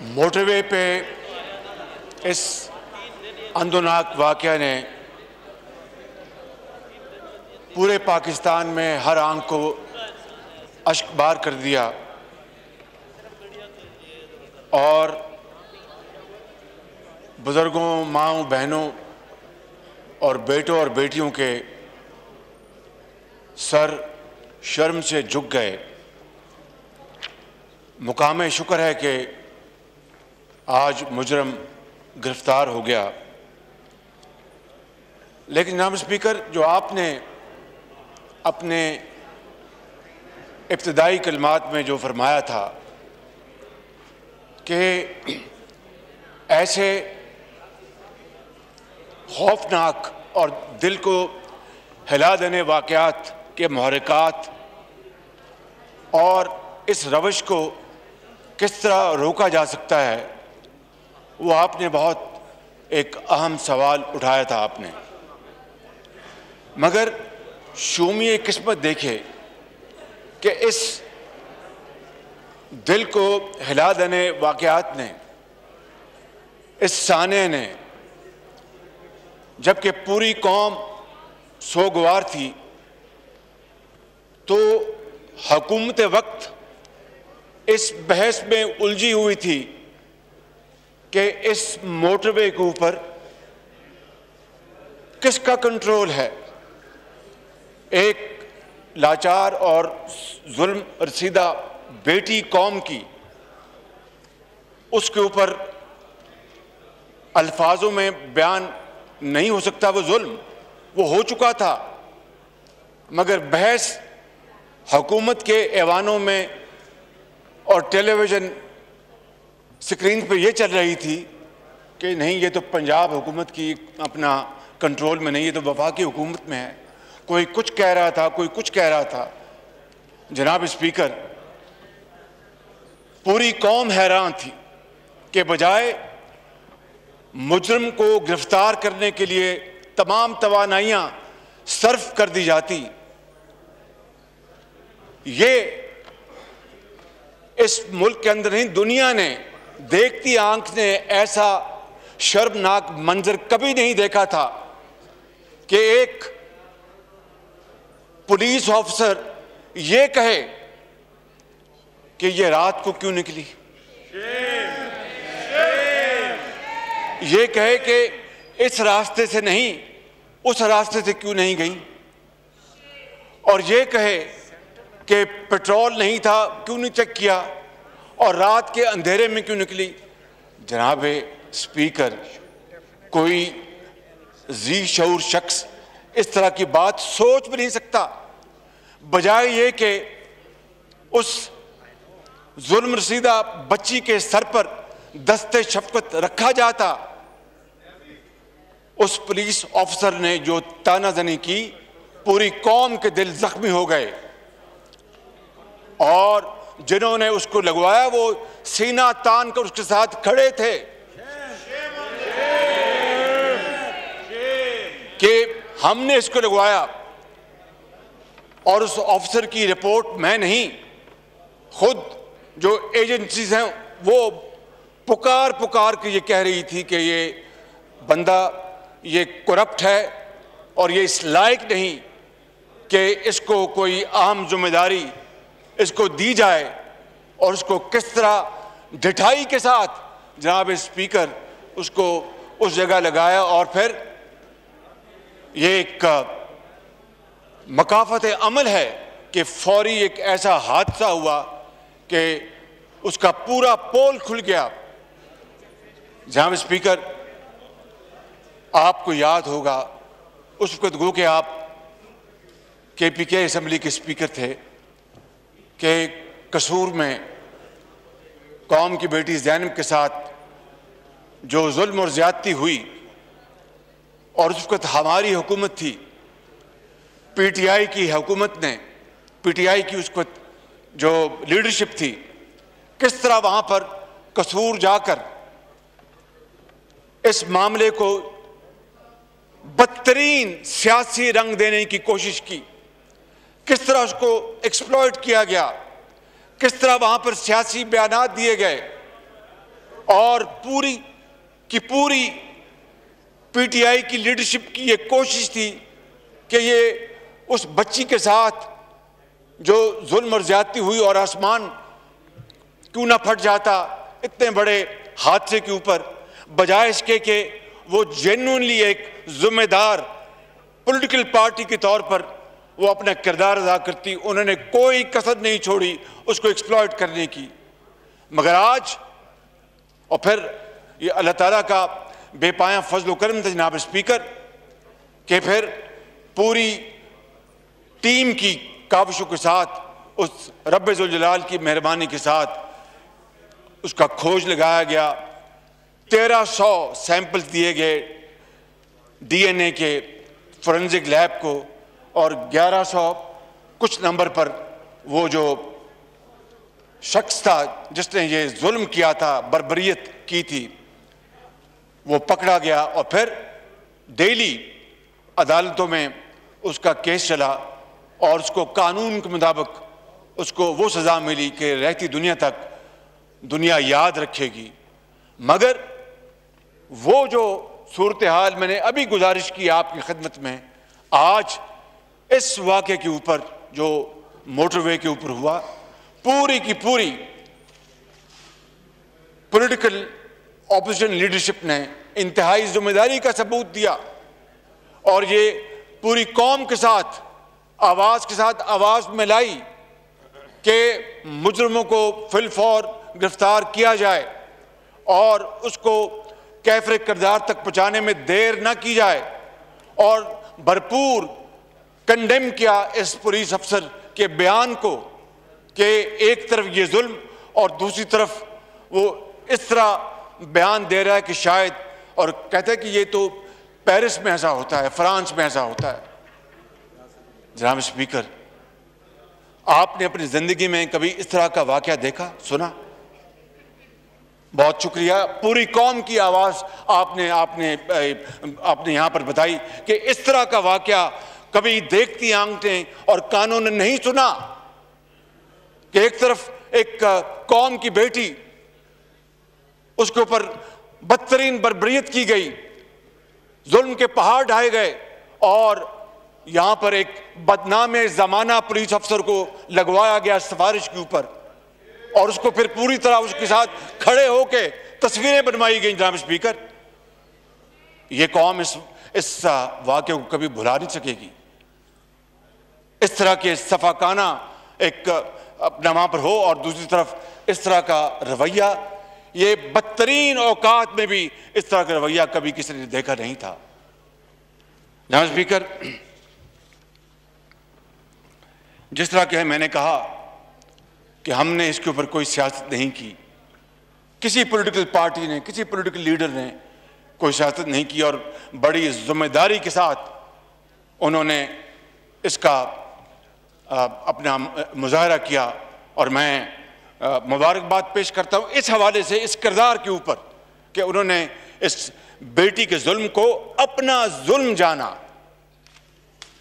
Motorway पे इस अंदोनाक वाक़या ने पूरे पाकिस्तान में हर आंख को अश्कबार कर दिया और बुज़ुर्गों, माँओं, बहनों और बेटों और बेटियों के सर शर्म से झुक गए। मुकामे शुक्र है कि आज मुजरम गिरफ्तार हो गया। लेकिन जनाब स्पीकर, जो आपने अपने इब्तिदाई कलमात में जो फरमाया था कि ऐसे खौफनाक और दिल को हिला देने वाक़यात के मुहर्रिकात और इस रवश को किस तरह रोका जा सकता है, वो आपने बहुत एक अहम सवाल उठाया था आपने। मगर शूमी किस्मत देखे कि इस दिल को हिला देने वाक़यात ने, इस साने ने, जबकि पूरी कौम सोगवार थी, तो हुकूमत वक्त इस बहस में उलझी हुई थी कि इस मोटरवे के ऊपर किसका कंट्रोल है। एक लाचार और जुल्म रसीदा बेटी कौम की, उसके ऊपर अल्फाजों में बयान नहीं हो सकता। वो जुल्म वो हो चुका था, मगर बहस हुकूमत के ऐवानों में और टेलीविज़न स्क्रीन पर यह चल रही थी कि नहीं, ये तो पंजाब हुकूमत की अपना कंट्रोल में नहीं, ये तो वफाकी हुकूमत में है। कोई कुछ कह रहा था, कोई कुछ कह रहा था। जनाब स्पीकर, पूरी कौम हैरान थी कि बजाय मुजरिम को गिरफ्तार करने के लिए तमाम तवानाइयां सर्फ कर दी जाती, ये इस मुल्क के अंदर नहीं, दुनिया ने, देखती आंख ने ऐसा शर्मनाक मंजर कभी नहीं देखा था कि एक पुलिस ऑफिसर ये कहे कि ये रात को क्यों निकली, ये कहे कि इस रास्ते से नहीं, उस रास्ते से क्यों नहीं गई, और ये कहे कि पेट्रोल नहीं था, क्यों नहीं चेक किया, और रात के अंधेरे में क्यों निकली। जनाब स्पीकर, कोई जी शऊर शख्स इस तरह की बात सोच भी नहीं सकता। बजाय ये कि उस जुल्म रसीदा बच्ची के सर पर दस्ते शफकत रखा जाता, उस पुलिस ऑफिसर ने जो तानाजनी की, पूरी कौम के दिल जख्मी हो गए और जिन्होंने उसको लगवाया वो सीना तान कर उसके साथ खड़े थे कि हमने इसको लगवाया। और उस ऑफिसर की रिपोर्ट मैं नहीं, खुद जो एजेंसीज हैं वो पुकार पुकार के ये कह रही थी कि ये बंदा ये करप्ट है और ये इस लायक नहीं कि इसको कोई अहम जिम्मेदारी इसको दी जाए, और उसको किस तरह ढिठाई के साथ जनाब स्पीकर उसको उस जगह लगाया। और फिर ये एक मकाफत अमल है कि फौरी एक ऐसा हादसा हुआ कि उसका पूरा पोल खुल गया। जनाब स्पीकर, आपको याद होगा उस वक्त गो कि आप KPK असेंबली के स्पीकर थे कि कसूर में कौम की बेटी ज़ैनब के साथ जो जुल्म और ज़्यादती हुई, और उस वक्त हमारी हुकूमत थी, PTI की हुकूमत ने, PTI की उस वक्त जो लीडरशिप थी, किस तरह वहाँ पर कसूर जाकर इस मामले को बदतरीन सियासी रंग देने की कोशिश की, किस तरह उसको एक्सप्लॉइट किया गया, किस तरह वहां पर सियासी बयानात दिए गए। और पूरी की पूरी पीटीआई की लीडरशिप की ये कोशिश थी कि ये उस बच्ची के साथ जो जुल्म और ज्यादती हुई और आसमान क्यों ना फट जाता इतने बड़े हादसे के ऊपर, बजाय इसके कि वो जेन्युइनली एक जिम्मेदार पॉलिटिकल पार्टी के तौर पर वो अपना किरदार अदा करती, उन्होंने कोई कसर नहीं छोड़ी उसको एक्सप्लॉइट करने की। मगर आज और फिर ये अल्लाह ताला का बेपाया फजल व करम था जनाब स्पीकर कि फिर पूरी टीम की काविशों के साथ उस रब्बे जुल जलाल की मेहरबानी के साथ उसका खोज लगाया गया। 1300 सैंपल्स दिए गए डीएनए के फोरेंसिक लैब को और 1100 कुछ नंबर पर वो जो शख्स था जिसने ये जुल्म किया था, बर्बरियत की थी, वो पकड़ा गया और फिर डेली अदालतों में उसका केस चला और उसको कानून के मुताबिक उसको वो सज़ा मिली कि रहती दुनिया तक दुनिया याद रखेगी। मगर वो जो सूरत हाल मैंने अभी गुजारिश की आपकी खिदमत में, आज इस वाक़े के ऊपर जो मोटरवे के ऊपर हुआ, पूरी की पूरी पॉलिटिकल ऑपोजिशन लीडरशिप ने इंतहाई जिम्मेदारी का सबूत दिया और ये पूरी कौम के साथ आवाज़ के साथ आवाज़ मिलाई कि मुजरमों को फिलफौर गिरफ्तार किया जाए और उसको कैफरे किरदार तक पहुँचाने में देर न की जाए, और भरपूर कंडेम किया इस पुलिस अफसर के बयान को कि एक तरफ ये जुल्म और दूसरी तरफ वो इस तरह बयान दे रहा है कि शायद, और कहते हैं कि ये तो पेरिस में ऐसा होता है, फ्रांस में ऐसा होता है। जनाब स्पीकर, आपने अपनी जिंदगी में कभी इस तरह का वाकया देखा, सुना? बहुत शुक्रिया, पूरी कौम की आवाज़ आपने आपने आपने यहाँ पर बताई कि इस तरह का वाकया कभी देखती आंखें और कानों ने नहीं सुना कि एक तरफ एक कौम की बेटी, उसके ऊपर बदतरीन बर्बरियत की गई, जुल्म के पहाड़ ढाए गए और यहाँ पर एक बदनाम ज़माना पुलिस अफसर को लगवाया गया सिफारिश के ऊपर, और उसको फिर पूरी तरह उसके साथ खड़े होके तस्वीरें बनवाई गई। जनाब स्पीकर, ये कौम इस वाक़े को कभी भुला नहीं सकेगी। इस तरह के सफाकाना एक अपना वहाँ पर हो और दूसरी तरफ इस तरह का रवैया, ये बदतरीन औकात में भी इस तरह का रवैया कभी किसी ने देखा नहीं था। जनाब स्पीकर, जिस तरह के मैंने कहा कि हमने इसके ऊपर कोई सियासत नहीं की, किसी पॉलिटिकल पार्टी ने, किसी पॉलिटिकल लीडर ने कोई सियासत नहीं की और बड़ी जिम्मेदारी के साथ उन्होंने इसका अपना मुजाहरा किया, और मैं मुबारकबाद पेश करता हूँ इस हवाले से, इस किरदार के ऊपर कि उन्होंने इस बेटी के जुल्म को अपना जुल्म जाना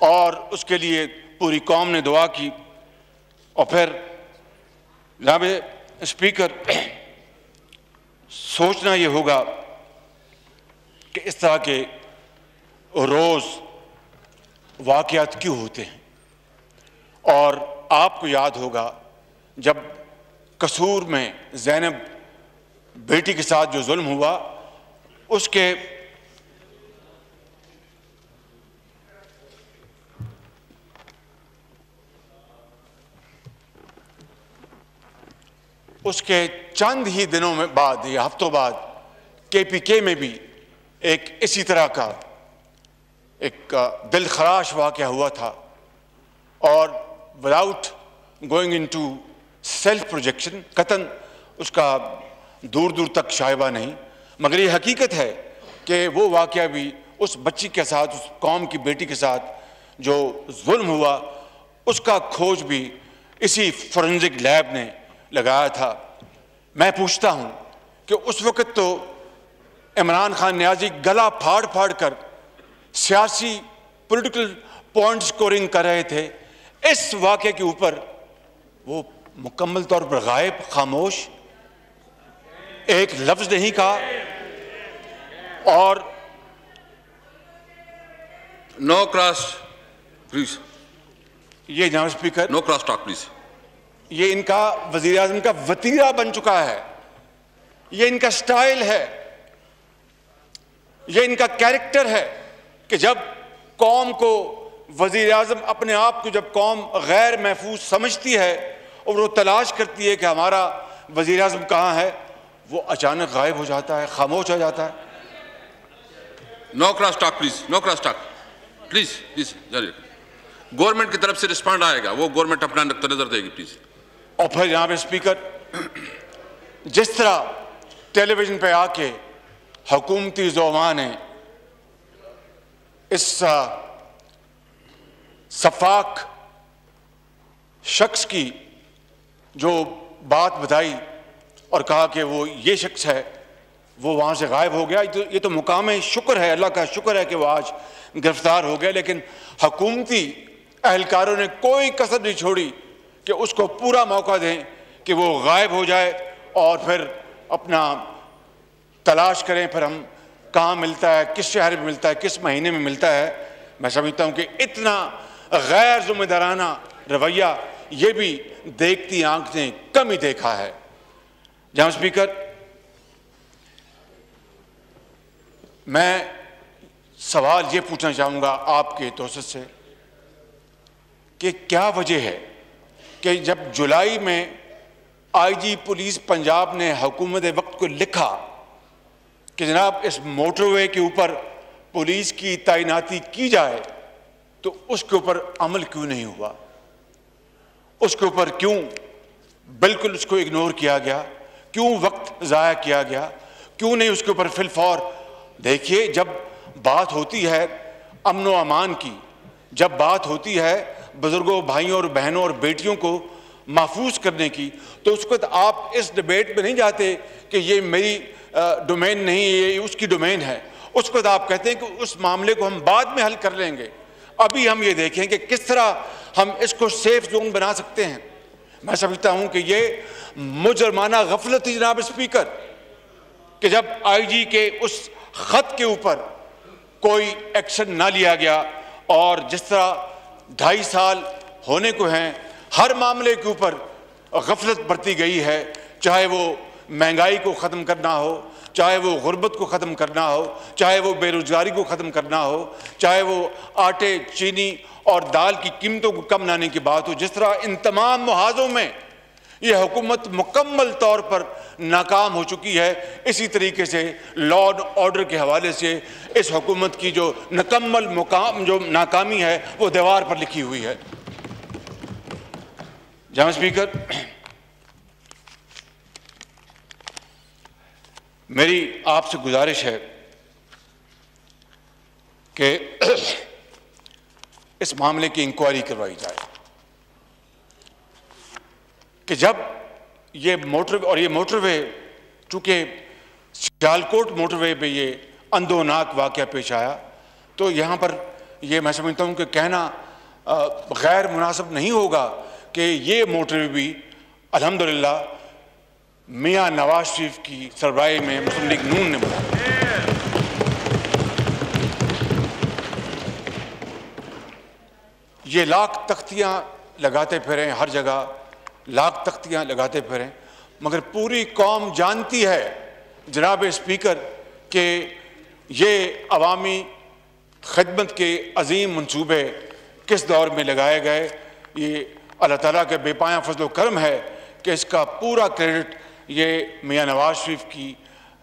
और उसके लिए पूरी कौम ने दुआ की। और फिर जनाब स्पीकर, सोचना ये होगा कि इस तरह के रोज़ वाक़यात क्यों होते हैं, और आपको याद होगा जब कसूर में ज़ैनब बेटी के साथ जो जुल्म हुआ, उसके चंद ही दिनों में बाद या हफ्तों बाद केपीके में भी एक इसी तरह का एक दिलखराश वाक़या हुआ था, और without going into self projection, कतन उसका दूर दूर तक शायबा नहीं, मगर ये हकीकत है कि वो वाक़या भी उस बच्ची के साथ, उस कौम की बेटी के साथ जो जुल्म हुआ, उसका खोज भी इसी फोरेंसिक लैब ने लगाया था। मैं पूछता हूँ कि उस वक़्त तो इमरान खान नियाज़ी गला फाड़ फाड़ कर सियासी पॉलिटिकल पॉइंट स्कोरिंग कर रहे थे, इस वाक़े के ऊपर वो मुकम्मल तौर पर गायब, खामोश। एक लफ्ज नहीं कहा। और नो क्रॉस प्लीज, ये जनाब speaker, no cross talk please. ये इनका वजीर आज़म का वतीरा बन चुका है, ये इनका स्टाइल है, ये इनका कैरेक्टर है कि जब कौम को वजीर आज़म अपने आप को जब कौम गैर महफूज समझती है और वो तलाश करती है कि हमारा वजीर आज़म कहाँ है, वो अचानक गायब हो जाता है, खामोश हो जाता है। No cross talk please, no cross talk please please. Government की तरफ से रिस्पॉन्ड आएगा, वो गवर्नमेंट अपना नजर देगी प्लीज। और फिर यहाँ पे स्पीकर, जिस तरह टेलीविजन पे आके हुकूमती ज़ुमा ने इस सफाक शख्स की जो बात बताई और कहा कि वो ये शख्स है, वो वहाँ से गायब हो गया, ये तो मुकाम शुक्र है, अल्लाह का शुक्र है कि वो आज गिरफ्तार हो गया। लेकिन हुकूमती अहलकारों ने कोई कसर नहीं छोड़ी कि उसको पूरा मौका दें कि वो गायब हो जाए और फिर अपना तलाश करें, फिर हम कहाँ मिलता है, किस शहर में मिलता है, किस महीने में मिलता है। मैं समझता हूँ कि इतना गैर जिम्मेदाराना रवैया ये भी देखती आंख ने कम ही देखा है। जनाब स्पीकर, मैं सवाल ये पूछना चाहूँगा आपके तोसत से कि क्या वजह है कि जब जुलाई में आईजी पुलिस पंजाब ने हुकूमत वक्त को लिखा कि जनाब इस मोटरवे के ऊपर पुलिस की तैनाती की जाए, तो उसके ऊपर अमल क्यों नहीं हुआ? उसके ऊपर क्यों बिल्कुल उसको इग्नोर किया गया? क्यों वक्त ज़ाया किया गया? क्यों नहीं उसके ऊपर फिलफौर? देखिए, जब बात होती है अमन व अमान की, जब बात होती है बुजुर्गों, भाइयों और बहनों और बेटियों को महफूज करने की, तो उसको तो आप इस डिबेट में नहीं जाते कि ये मेरी डोमेन नहीं, ये उसकी डोमेन है। उसको तो आप कहते हैं कि उस मामले को हम बाद में हल कर लेंगे, अभी हम ये देखें कि किस तरह हम इसको सेफ जोन बना सकते हैं। मैं समझता हूं कि ये मुजरमाना गफलत थी जनाब स्पीकर कि जब आईजी के उस खत के ऊपर कोई एक्शन ना लिया गया और जिस तरह 2.5 साल होने को हैं, हर मामले के ऊपर गफलत बरती गई है, चाहे वो महंगाई को ख़त्म करना हो, चाहे वो गुर्बत को ख़त्म करना हो, चाहे वो बेरोज़गारी को ख़त्म करना हो, चाहे वो आटे, चीनी और दाल की कीमतों को कम लाने की बात हो। जिस तरह इन तमाम मुहाज़ों में ये हुकूमत मुकम्मल तौर पर नाकाम हो चुकी है, इसी तरीके से लॉ एंड ऑर्डर के हवाले से इस हुकूमत की जो मुकम्मल जो नाकामी है वो दीवार पर लिखी हुई है। जनाब स्पीकर, मेरी आपसे गुजारिश है कि इस मामले की इंक्वायरी करवाई जाए कि जब ये मोटरवे चूँकि सियालकोट मोटरवे पे ये अंदोनाक वाक़या पेश आया, तो यहाँ पर ये मैं समझता हूँ कि कहना गैर मुनासिब नहीं होगा कि ये मोटरवे भी अल्हम्दुलिल्लाह मियाँ नवाज शरीफ की सरबराही में मुस्लिम लीग नून ने बनाया। ये लाख तख्तियाँ लगाते फिरें, हर जगह लाख तख्तियाँ लगाते फिरें, मगर पूरी कौम जानती है जनाब स्पीकर कि ये अवामी खिदमत के अजीम मंसूबे किस दौर में लगाए गए। ये अल्लाह ताला के बेपाया फजल करम है कि इसका पूरा क्रेडिट ये मियाँ नवाज शरीफ की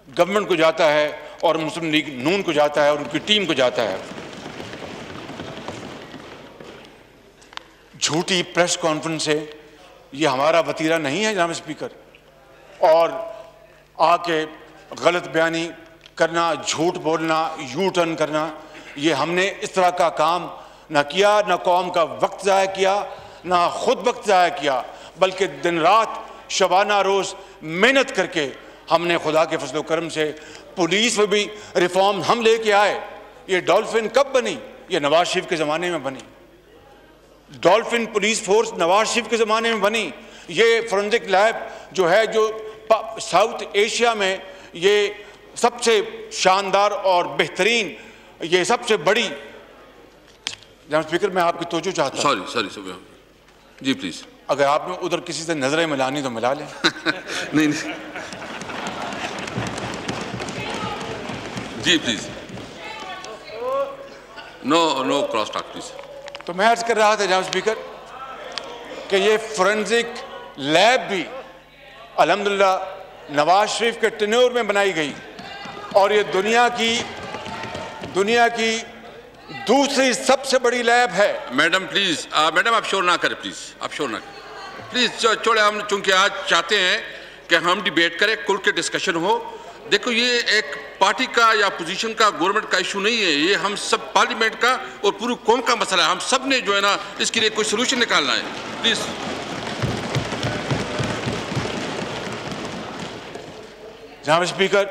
गवर्नमेंट को जाता है और मुस्लिम लीग नून को जाता है और उनकी टीम को जाता है। झूठी प्रेस कॉन्फ्रेंस से ये हमारा वतीरा नहीं है जनाब स्पीकर, और आके गलत बयानी करना, झूठ बोलना, यू टर्न करना, ये हमने इस तरह का काम ना किया, ना कौम का वक्त ज़ाया किया, ना खुद वक्त ज़ाया किया, बल्कि दिन रात शबाना रोज़ मेहनत करके हमने खुदा के फजल करम से पुलिस में भी रिफॉर्म हम लेके आए। ये डॉल्फिन कब बनी? ये नवाज शरीफ के ज़माने में बनी। Dolphin police force Nawaz Sharif के ज़माने में बनी। ये फोरेंसिक लैब जो है, जो साउथ एशिया में ये सबसे शानदार और बेहतरीन, ये सबसे बड़ी। जनाब स्पीकर, मैं आपकी तवज्जो चाहता हूँ। Sorry ji please. अगर आपने उधर किसी से नजरें मिलानी तो मिला लें। नहीं जी please, no cross talk please. तो मैं अर्ज कर रहा था जनाब स्पीकर कि ये फोरेंसिक लैब भी अल्हम्दुलिल्लाह नवाज शरीफ के टेन्योर में बनाई गई और ये दुनिया की दूसरी सबसे बड़ी लैब है। मैडम प्लीज, मैडम आप शोर ना करें प्लीज, आप शोर ना करें प्लीज। छोड़े, हम चूंकि आज चाहते हैं कि हम डिबेट करें, खुल के डिस्कशन हो। देखो, ये एक पार्टी का या पोजीशन का, गवर्नमेंट का इशू नहीं है, ये हम सब पार्लियामेंट का और पूरी कौम का मसला है। हम सब ने जो है ना इसके लिए कोई सोल्यूशन निकालना है। प्लीज। जनाब speaker,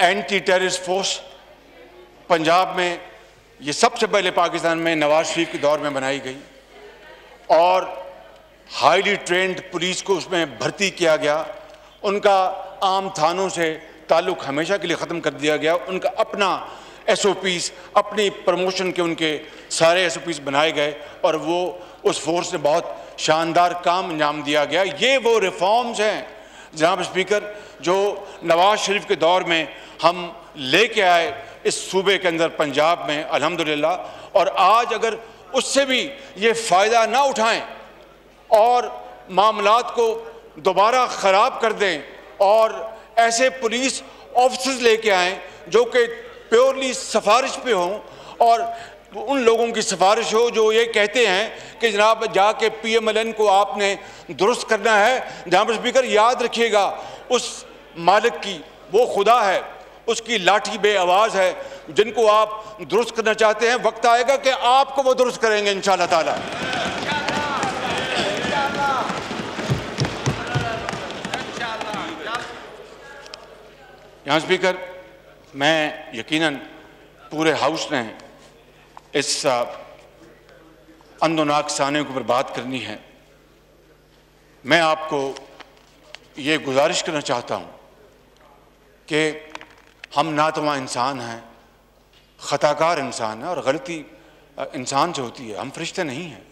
anti terrorist force Punjab में ये सबसे पहले पाकिस्तान में नवाज शरीफ के दौर में बनाई गई और हाईली ट्रेंड पुलिस को उसमें भर्ती किया गया। उनका आम थानों से ताल्लुक़ हमेशा के लिए ख़त्म कर दिया गया। उनका अपना SOPs, अपनी प्रमोशन के उनके सारे SOPs बनाए गए और वो उस फोर्स ने बहुत शानदार काम अंजाम दिया गया। ये वो रिफॉर्म्स हैं जनाब स्पीकर जो नवाज शरीफ के दौर में हम लेके आए इस सूबे के अंदर पंजाब में अल्हम्दुलिल्लाह। और आज अगर उससे भी ये फ़ायदा ना उठाएं और मामलात को दोबारा ख़राब कर दें और ऐसे पुलिस ऑफिसर्स लेके आएँ जो कि प्योरली सिफारिश पे हों और उन लोगों की सिफारिश हो जो ये कहते हैं कि जनाब जाके PMLN को आपने दुरुस्त करना है। जनाब स्पीकर, याद रखिएगा, उस मालिक की वो खुदा है, उसकी लाठी बे आवाज़ है। जिनको आप दुरुस्त करना चाहते हैं, वक्त आएगा कि आपको वो दुरुस्त करेंगे इंशाअल्लाह ताला। यहाँ स्पीकर, मैं यकीनन पूरे हाउस ने इस अंदोनाक साने के ऊपर बात करनी है। मैं आपको ये गुजारिश करना चाहता हूँ कि हम नातवा इंसान हैं, ख़ताकार इंसान हैं और गलती इंसान से होती है, हम फरिश्ते नहीं हैं।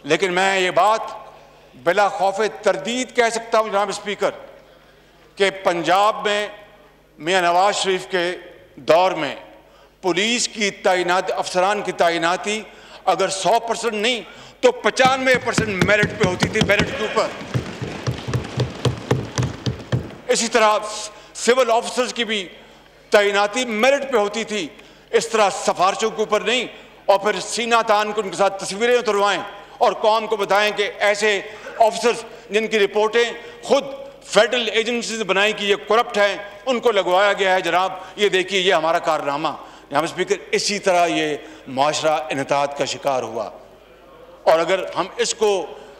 लेकिन मैं ये बात बिला खौफ तरदीद कह सकता हूँ जनाब स्पीकर कि पंजाब में मियां नवाज शरीफ के दौर में पुलिस की तैनाती, अफसरान की तैनाती अगर 100% नहीं तो 95% मेरिट पे होती थी, मेरिट के ऊपर। इसी तरह सिविल ऑफिसर्स की भी तैनाती मेरिट पे होती थी, इस तरह सिफारिशों के ऊपर नहीं। और फिर सीना तान के उनके साथ तस्वीरें उतरवाएं और कौम को बताएं कि ऐसे ऑफिसर्स जिनकी रिपोर्टें खुद फेडरल एजेंसीज बनाई कि ये करप्ट हैं, उनको लगवाया गया है। जनाब ये देखिए, ये हमारा कारनामा। जनाब स्पीकर, इसी तरह ये माशरा इन्हतात का शिकार हुआ और अगर हम इसको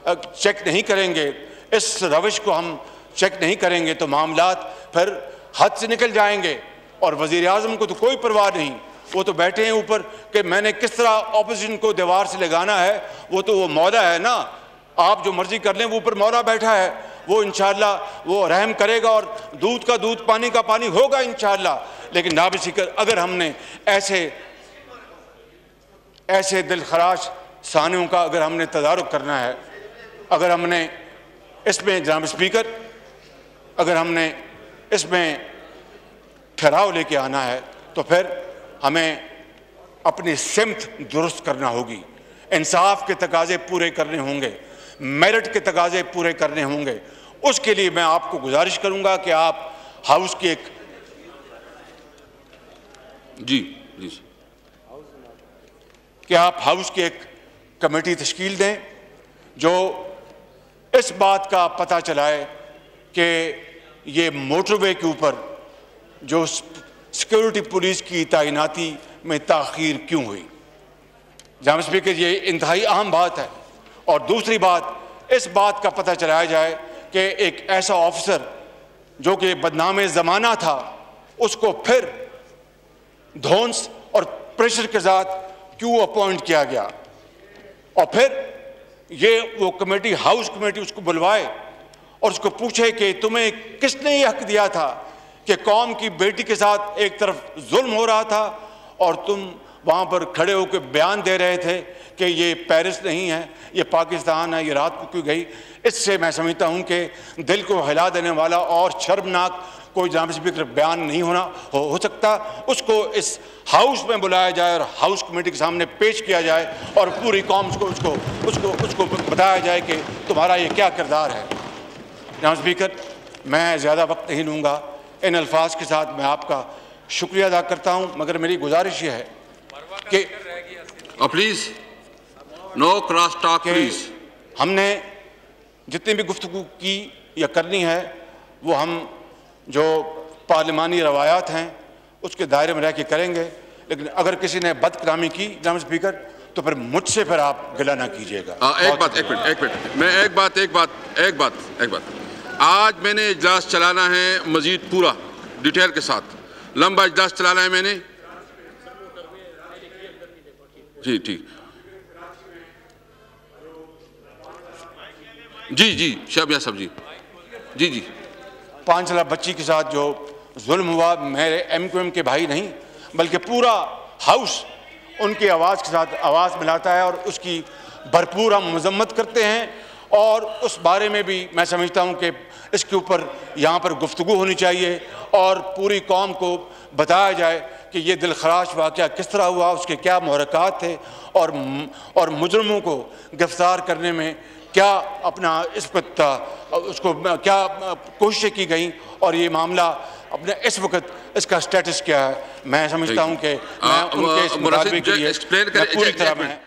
चेक नहीं करेंगे, इस रविश को हम चेक नहीं करेंगे तो मामलात फिर हद से निकल जाएंगे। और वज़ीर आज़म को तो कोई परवाह नहीं, वो तो बैठे हैं ऊपर कि मैंने किस तरह ऑपोजिशन को दीवार से लगाना है। वो मौला है ना, आप जो मर्जी कर लें, वो ऊपर मौला बैठा है, वो इंशाअल्लाह वो रहम करेगा और दूध का दूध पानी का पानी होगा इंशाअल्लाह। लेकिन नाब स्पीकर, अगर हमने ऐसे दिलखराश सानियों का अगर हमने तदारुक करना है, अगर हमने इसमें जनाब स्पीकर, अगर हमने इसमें ठहराव लेके आना है तो फिर हमें अपनी सिमत दुरुस्त करना होगी, इंसाफ के तकाजे पूरे करने होंगे, मेरिट के तकाजे पूरे करने होंगे। उसके लिए मैं आपको गुजारिश करूंगा कि आप हाउस की एक हाउस की एक कमेटी तश्कील दें जो इस बात का पता चलाए कि ये मोटरवे के ऊपर जो सिक्योरिटी पुलिस की तैनाती में ताख़ीर क्यों हुई। जनाब स्पीकर, ये इंतहाई अहम बात है। और दूसरी बात, इस बात का पता चलाया जाए कि एक ऐसा ऑफिसर जो कि बदनाम ज़माना था, उसको फिर धौंस और प्रेशर के साथ क्यों अपॉइंट किया गया। और फिर ये वो कमेटी, हाउस कमेटी, उसको बुलवाए और उसको पूछे कि तुम्हें किसने ये हक दिया था कि कौम की बेटी के साथ एक तरफ जुल्म हो रहा था और तुम वहाँ पर खड़े होकर बयान दे रहे थे कि ये पेरिस नहीं है, ये पाकिस्तान है, ये रात को क्यों गई। इससे मैं समझता हूँ कि दिल को हिला देने वाला और शर्मनाक कोई जनाब स्पीकर बयान नहीं हो सकता। उसको इस हाउस में बुलाया जाए और हाउस कमेटी के सामने पेश किया जाए और पूरी कौम उसको बताया जाए कि तुम्हारा ये क्या किरदार है। जनाब स्पीकर, मैं ज़्यादा वक्त नहीं लूँगा। इन अल्फाज के साथ मैं आपका शुक्रिया अदा करता हूँ, मगर मेरी गुजारिश ये है कि please no cross talk please. हमने जितनी भी गुफ्तगू की या करनी है वो हम जो पार्लिमानी रवायात हैं उसके दायरे में रह के करेंगे, लेकिन अगर किसी ने बदकलामी की जनाब स्पीकर तो फिर मुझसे फिर आप गिला ना कीजिएगा। एक मिनट मैं एक बात आज मैंने इजलास चलाना है मजीद पूरा डिटेल के साथ, लंबा इजलास चलाना है मैंने। जी ठीक जी शहबाज साहब जी 5 साल बच्ची के साथ जो जुल्म हुआ, मेरे MQM के भाई नहीं बल्कि पूरा हाउस उनकी आवाज़ के साथ आवाज़ मिलाता है और उसकी भरपूर हम मजम्मत करते हैं। और उस बारे में भी मैं समझता हूँ कि इसके ऊपर यहाँ पर गुफ्तगू होनी चाहिए और पूरी कौम को बताया जाए कि ये दिलखराश वाक़या किस तरह हुआ, उसके क्या मुहरकात थे और मुजरमों को गिरफ्तार करने में क्या अपना इस वक्त उसको क्या कोशिशें की गई और ये मामला अपने इस वक्त इसका स्टेटस क्या है। मैं समझता हूँ कि मैं उनके इस मुताबिक पूरी तरह में